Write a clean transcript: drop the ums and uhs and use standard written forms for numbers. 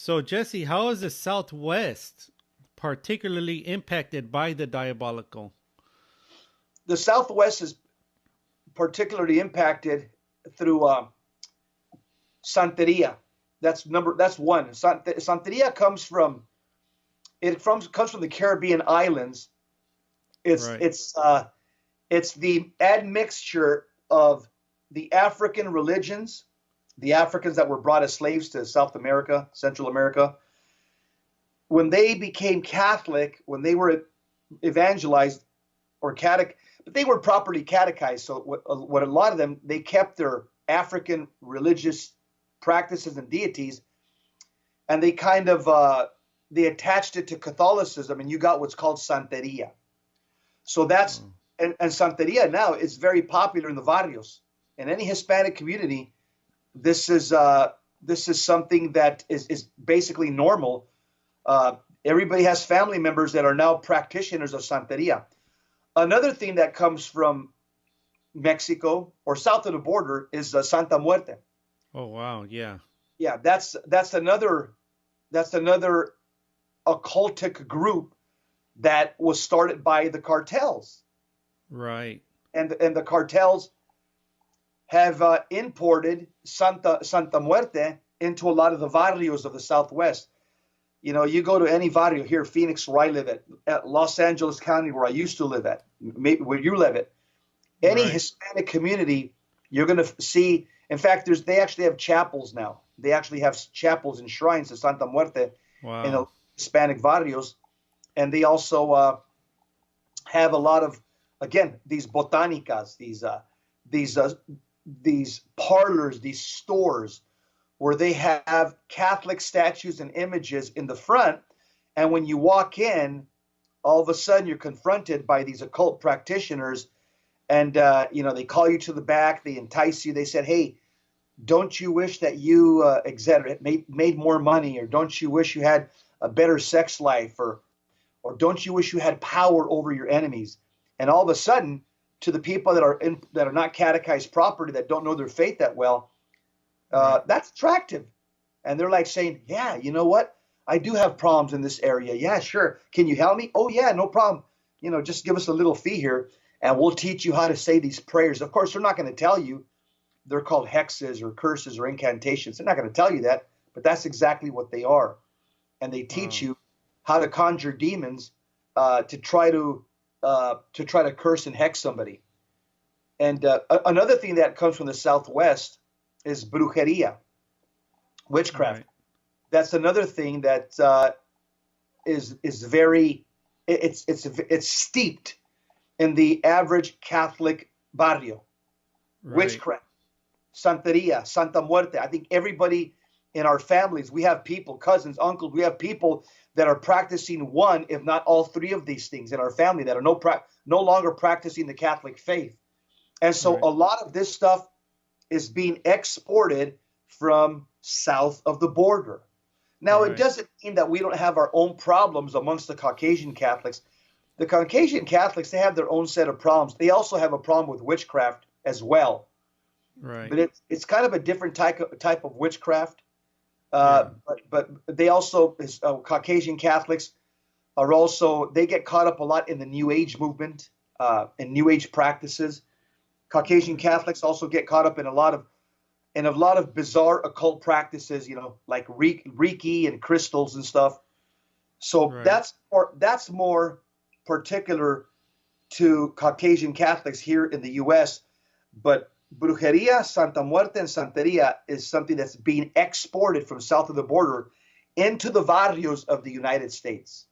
So, Jesse, how is the Southwest particularly impacted by the diabolical? The Southwest is particularly impacted through Santeria. That's one. Santeria comes from the Caribbean islands. It's Right. it's uh, it's the admixture of the African religions, the Africans that were brought as slaves to South America, Central America. When they became Catholic, when they were evangelized or but they were properly catechized. So what a lot of them, they kept their African religious practices and deities, and they kind of they attached it to Catholicism, and you got what's called Santeria. So that's Oh, and Santeria now is very popular in the barrios. In any Hispanic community, this is something that is basically normal. Everybody has family members that are now practitioners of Santeria. Another thing that comes from Mexico or south of the border is Santa Muerte. oh wow. Yeah. Yeah, that's another occultic group that was started by the cartels, Right. and the cartels have imported Santa Muerte into a lot of the barrios of the Southwest. You know, you go to any barrio here, Phoenix, where I live at Los Angeles County, where I used to live at, maybe where you live at, any Right. Hispanic community, you're going to see. In fact, they actually have chapels now. They actually have chapels and shrines to Santa Muerte in the Wow. Hispanic barrios, and they also have a lot of, again, these botanicas, these uh, these parlors, these stores where they have Catholic statues and images in the front, and when you walk in, all of a sudden you're confronted by these occult practitioners, and they call you to the back, they entice you, they said, "Hey, don't you wish that you made more money, or don't you wish you had a better sex life, or don't you wish you had power over your enemies?" And all of a sudden, to the people that are not catechized properly, that don't know their faith that well, Right. that's attractive. And they're like saying, "Yeah, you know what? I do have problems in this area. Yeah, sure. Can you help me? Oh yeah, no problem. Just give us a little fee here, and we'll teach you how to say these prayers." Of course, they're not going to tell you they're called hexes or curses or incantations. They're not going to tell you that, but that's exactly what they are. And they teach Wow. you how to conjure demons to try to curse and hex somebody. And another thing that comes from the Southwest is brujeria, witchcraft. Right. That's another thing that is very it's steeped in the average Catholic barrio. Right. Witchcraft, Santeria, Santa Muerte. I think everybody in our families, we have people, cousins, uncles, we have people that are practicing one, if not all three of these things in our family that are no longer practicing the Catholic faith. And so Right. a lot of this stuff is being exported from south of the border. Now, it Right. doesn't mean that we don't have our own problems amongst the Caucasian Catholics. The Caucasian Catholics, they have their own set of problems. They also have a problem with witchcraft as well, Right. but it's kind of a different type of witchcraft. Yeah. But they also Caucasian Catholics are also they get caught up a lot in the New Age movement and New Age practices. Caucasian Right. Catholics also get caught up in a lot of bizarre occult practices, like Reiki and crystals and stuff. So Right. that's more particular to Caucasian Catholics here in the U.S. But brujeria, Santa Muerte, and Santeria is something that's being exported from south of the border into the barrios of the United States.